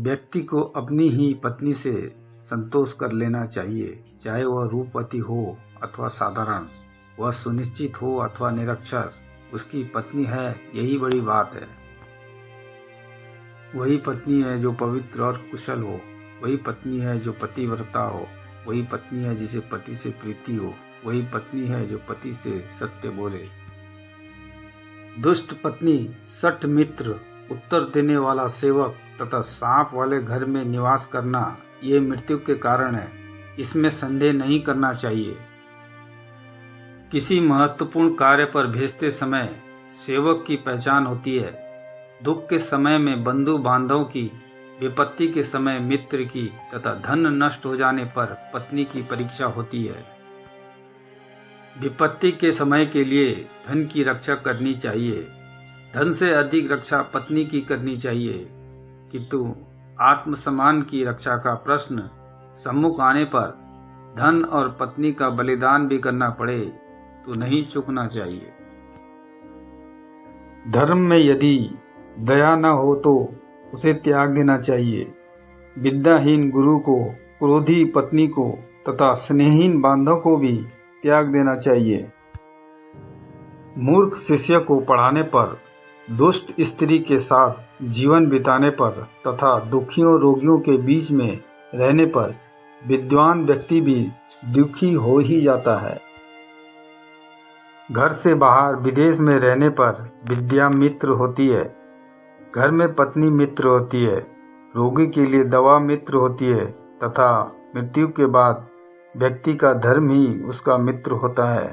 व्यक्ति को अपनी ही पत्नी से संतोष कर लेना चाहिए, चाहे वह रूपवती हो अथवा साधारण, वह सुनिश्चित हो अथवा निरक्षर, उसकी पत्नी है, यही बड़ी बात है। वही पत्नी है जो पवित्र और कुशल हो, वही पत्नी है जो पतिव्रता हो, वही पत्नी है जिसे पति से प्रीति हो, वही पत्नी है जो पति से सत्य बोले। दुष्ट पत्नी, सठ मित्र, उत्तर देने वाला सेवक तथा सांप वाले घर में निवास करना ये मृत्यु के कारण है, इसमें संदेह नहीं करना चाहिए। किसी महत्वपूर्ण कार्य पर भेजते समय सेवक की पहचान होती है। दुख के समय में बंधु बांधव की, विपत्ति के समय मित्र की तथा धन नष्ट हो जाने पर पत्नी की परीक्षा होती है। विपत्ति के समय के लिए धन की रक्षा करनी चाहिए, धन से अधिक रक्षा पत्नी की करनी चाहिए, किंतु आत्मसम्मान की रक्षा का प्रश्न सम्मुख आने पर धन और पत्नी का बलिदान भी करना पड़े तो नहीं चूकना चाहिए। धर्म में यदि दया न हो तो उसे त्याग देना चाहिए। विद्याहीन गुरु को, क्रोधी पत्नी को तथा स्नेहहीन बांधव को भी त्याग देना चाहिए। मूर्ख शिष्य को पढ़ाने पर, दुष्ट स्त्री के साथ जीवन बिताने पर तथा दुखियों रोगियों के बीच में रहने पर विद्वान व्यक्ति भी दुखी हो ही जाता है। घर से बाहर विदेश में रहने पर विद्या मित्र होती है, घर में पत्नी मित्र होती है, रोगी के लिए दवा मित्र होती है तथा मृत्यु के बाद व्यक्ति का धर्म ही उसका मित्र होता है।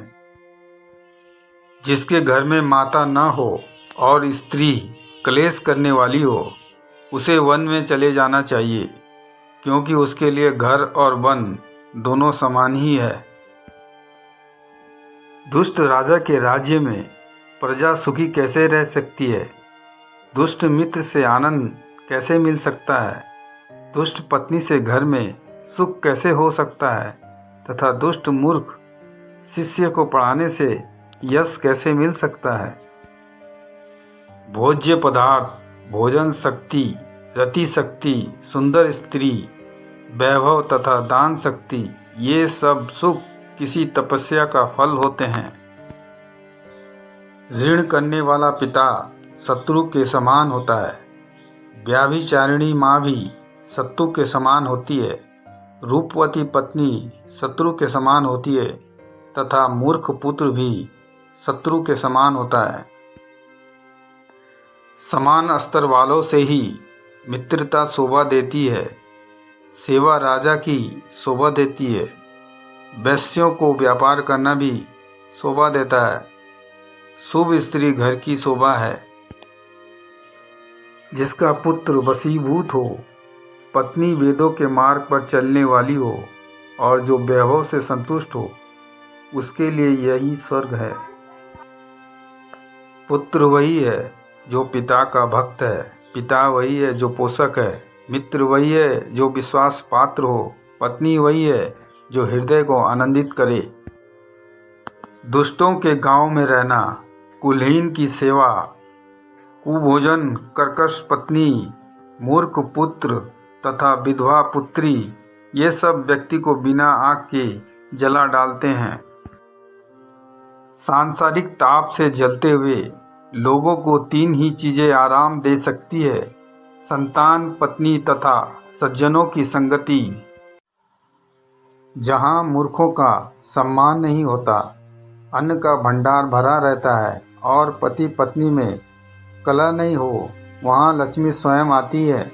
जिसके घर में माता न हो और स्त्री क्लेश करने वाली हो, उसे वन में चले जाना चाहिए, क्योंकि उसके लिए घर और वन दोनों समान ही है। दुष्ट राजा के राज्य में प्रजा सुखी कैसे रह सकती है? दुष्ट मित्र से आनंद कैसे मिल सकता है? दुष्ट पत्नी से घर में सुख कैसे हो सकता है? तथा दुष्ट मूर्ख शिष्य को पढ़ाने से यश कैसे मिल सकता है? भोज्य पदार्थ, भोजन शक्ति, रति शक्ति, सुंदर स्त्री, वैभव तथा दान शक्ति, ये सब सुख किसी तपस्या का फल होते हैं। ऋण करने वाला पिता शत्रु के समान होता है, व्यभिचारिणी माँ भी शत्रु के समान होती है, रूपवती पत्नी शत्रु के समान होती है तथा मूर्ख पुत्र भी शत्रु के समान होता है। समान स्तर वालों से ही मित्रता शोभा देती है, सेवा राजा की शोभा देती है, वैश्यों को व्यापार करना भी शोभा देता है, शुभ स्त्री घर की शोभा है। जिसका पुत्र वशीभूत हो, पत्नी वेदों के मार्ग पर चलने वाली हो और जो वैभव से संतुष्ट हो, उसके लिए यही स्वर्ग है। पुत्र वही है जो पिता का भक्त है, पिता वही है जो पोषक है, मित्र वही है जो विश्वास पात्र हो, पत्नी वही है जो हृदय को आनंदित करे। दुष्टों के गांव में रहना, कुलहीन की सेवा, कुभोजन, कर्कश पत्नी, मूर्ख पुत्र तथा विधवा पुत्री, ये सब व्यक्ति को बिना आग के जला डालते हैं। सांसारिक ताप से जलते हुए लोगों को तीन ही चीजें आराम दे सकती है: संतान, पत्नी तथा सज्जनों की संगति। जहाँ मूर्खों का सम्मान नहीं होता, अन्न का भंडार भरा रहता है और पति पत्नी में कलह नहीं हो, वहाँ लक्ष्मी स्वयं आती है।